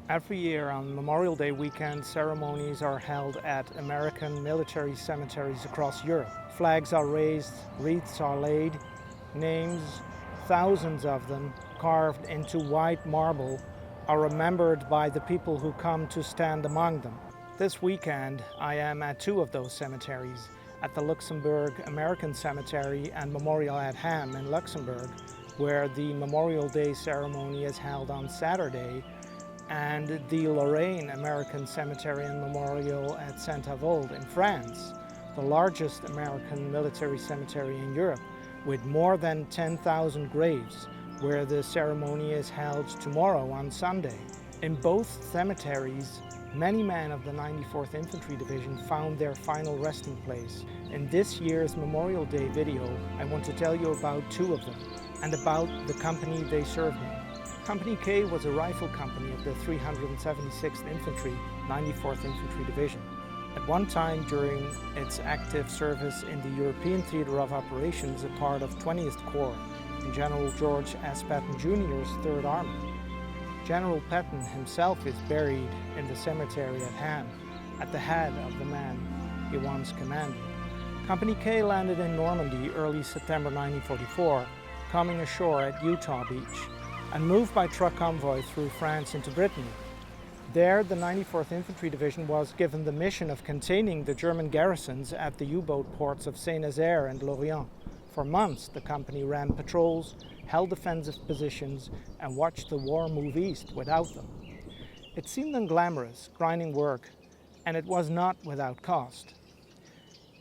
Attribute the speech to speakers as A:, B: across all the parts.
A: Every year on Memorial Day weekend, ceremonies are held at American military cemeteries across Europe. Flags are raised, wreaths are laid, names, thousands of them, carved into white marble, are remembered by the people who come to stand among them. This weekend, I am at two of those cemeteries, at the Luxembourg American Cemetery and Memorial at Hamm in Luxembourg, where the Memorial Day ceremony is held on Saturday, and the Lorraine American Cemetery and Memorial at St. Avold in France, the largest American military cemetery in Europe, with more than 10,000 graves, where the ceremony is held tomorrow on Sunday. In both cemeteries, many men of the 94th Infantry Division found their final resting place. In this year's Memorial Day video, I want to tell you about two of them, and about the company they served in. Company K was a rifle company of the 376th Infantry, 94th Infantry Division. At one time during its active service in the European Theatre of Operations, a part of 20th Corps in General George S. Patton Jr.'s 3rd Army. General Patton himself is buried in the cemetery at Hamm, at the head of the man he once commanded. Company K landed in Normandy early September 1944, coming ashore at Utah Beach, and moved by truck convoy through France into Brittany. There, the 94th Infantry Division was given the mission of containing the German garrisons at the U-boat ports of Saint-Nazaire and Lorraine. For months, the company ran patrols, held defensive positions, and watched the war move east without them. It seemed unglamorous, grinding work, and it was not without cost.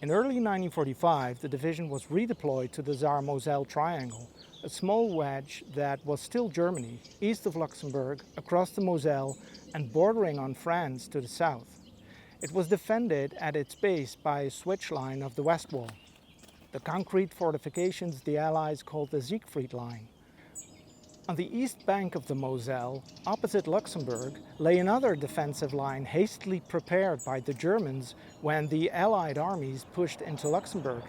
A: In early 1945, the division was redeployed to the Saar-Moselle Triangle, a small wedge that was still Germany, east of Luxembourg, across the Moselle, and bordering on France to the south. It was defended at its base by a switch line of the West Wall, the concrete fortifications the Allies called the Siegfried Line. On the east bank of the Moselle, opposite Luxembourg, lay another defensive line hastily prepared by the Germans when the Allied armies pushed into Luxembourg.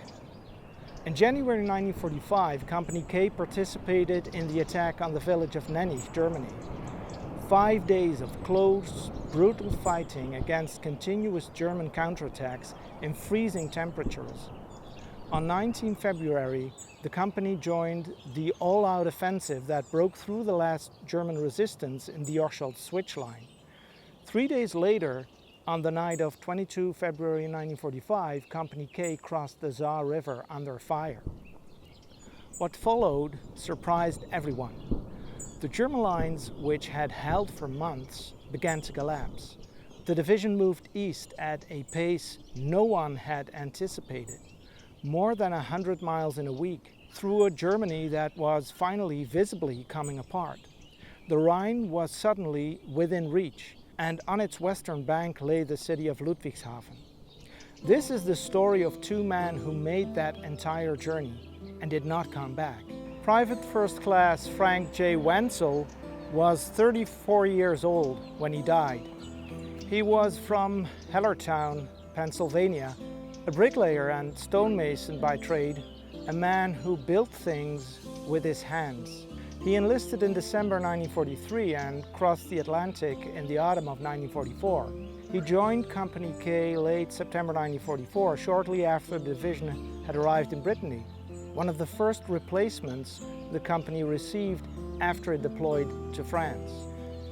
A: In January 1945, Company K participated in the attack on the village of Nenich, Germany. 5 days of close, brutal fighting against continuous German counterattacks in freezing temperatures. On 19 February, the company joined the all-out offensive that broke through the last German resistance in the Orscheldt switch line. 3 days later, on the night of 22 February 1945, Company K crossed the Saar River under fire. What followed surprised everyone. The German lines, which had held for months, began to collapse. The division moved east at a pace no one had anticipated, more than 100 miles in a week, through a Germany that was finally visibly coming apart. The Rhine was suddenly within reach, and on its western bank lay the city of Ludwigshafen. This is the story of two men who made that entire journey and did not come back. Private First Class Frank J. Wentzel was 34 years old when he died. He was from Hellertown, Pennsylvania, a bricklayer and stonemason by trade, a man who built things with his hands. He enlisted in December 1943 and crossed the Atlantic in the autumn of 1944. He joined Company K late September 1944, shortly after the division had arrived in Brittany, one of the first replacements the company received after it deployed to France.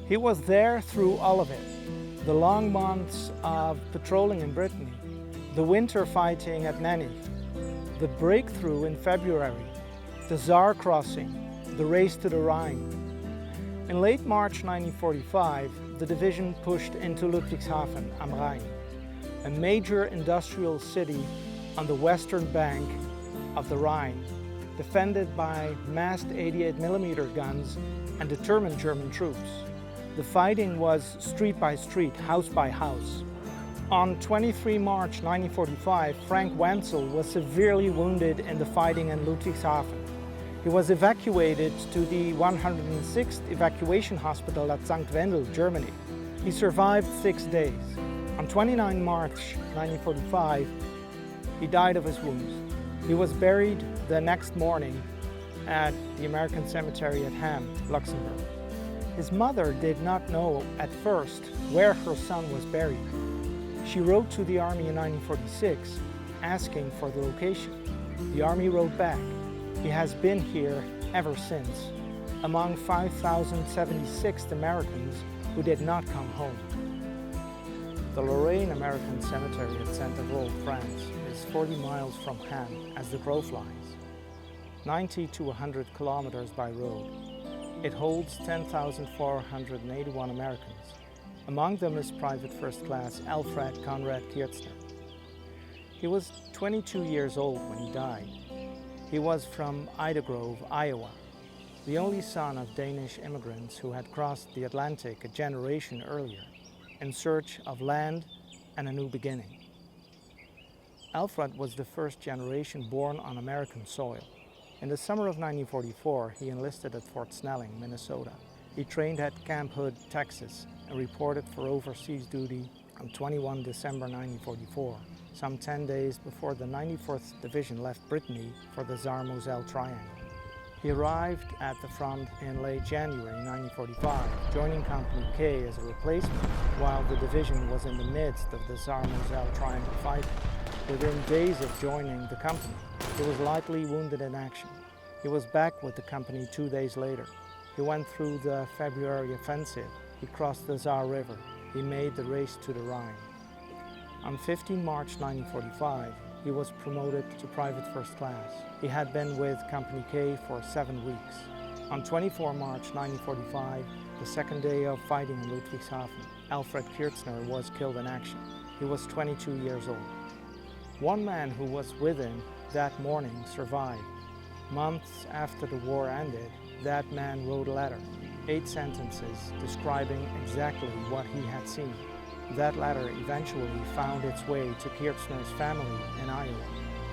A: He was there through all of it: the long months of patrolling in Brittany, the winter fighting at Nenich, the breakthrough in February, the Saar crossing, the race to the Rhine. In late March 1945, the division pushed into Ludwigshafen am Rhein, a major industrial city on the western bank of the Rhine, defended by massed 88mm guns and determined German troops. The fighting was street by street, house by house. On 23 March 1945, Frank Wentzel was severely wounded in the fighting in Ludwigshafen. He was evacuated to the 106th Evacuation Hospital at St. Wendel, Germany. He survived 6 days. On 29 March 1945, he died of his wounds. He was buried the next morning at the American Cemetery at Hamm, Luxembourg. His mother did not know at first where her son was buried. She wrote to the army in 1946 asking for the location. The army wrote back, "He has been here ever since, among 5,076th Americans who did not come home." The Lorraine American Cemetery at Avold, France is 40 miles from Hamm as the crow flies, 90 to 100 kilometers by road. It holds 10,481 Americans. Among them is Private First Class Alfred Kiertzner. He was 22 years old when he died. He was from Ida Grove, Iowa, the only son of Danish immigrants who had crossed the Atlantic a generation earlier in search of land and a new beginning. Alfred was the first generation born on American soil. In the summer of 1944, he enlisted at Fort Snelling, Minnesota. He trained at Camp Hood, Texas, and reported for overseas duty on 21 December 1944, some 10 days before the 94th Division left Brittany for the Saar-Moselle Triangle. He arrived at the front in late January 1945, joining Company K as a replacement while the division was in the midst of the Saar-Moselle Triangle fighting. Within days of joining the company, he was lightly wounded in action. He was back with the company 2 days later. He went through the February offensive. He crossed the Saar River. He made the race to the Rhine. On 15 March 1945, he was promoted to Private First Class. He had been with Company K for 7 weeks. On 24 March 1945, the second day of fighting in Ludwigshafen, Alfred Kiertzner was killed in action. He was 22 years old. One man who was with him that morning survived. Months after the war ended, that man wrote a letter, 8 sentences describing exactly what he had seen. That letter eventually found its way to Kiertzner's family in Iowa.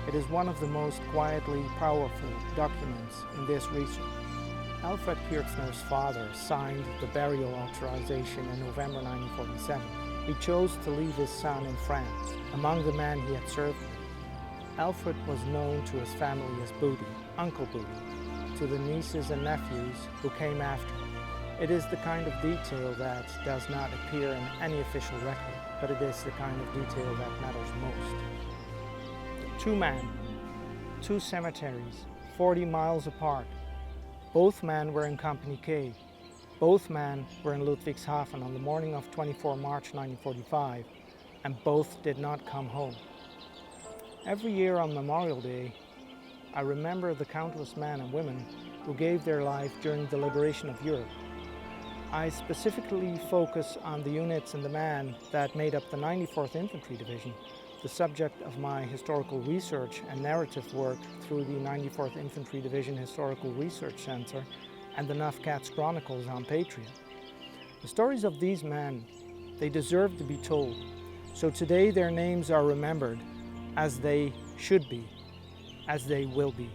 A: It is one of the most quietly powerful documents in this research. Alfred Kiertzner's father signed the burial authorization in November 1947. He chose to leave his son in France, among the men he had served with. Alfred was known to his family as Booty, Uncle Booty, to the nieces and nephews who came after him. It is the kind of detail that does not appear in any official record, but it is the kind of detail that matters most. 2 men, 2 cemeteries, 40 miles apart. Both men were in Company K. Both men were in Ludwigshafen on the morning of 24 March 1945, and both did not come home. Every year on Memorial Day, I remember the countless men and women who gave their life during the liberation of Europe. I specifically focus on the units and the men that made up the 94th Infantry Division, the subject of my historical research and narrative work through the 94th Infantry Division Historical Research Center and the Nufcats Chronicles on Patreon. The stories of these men, they deserve to be told, so today their names are remembered as they should be, as they will be.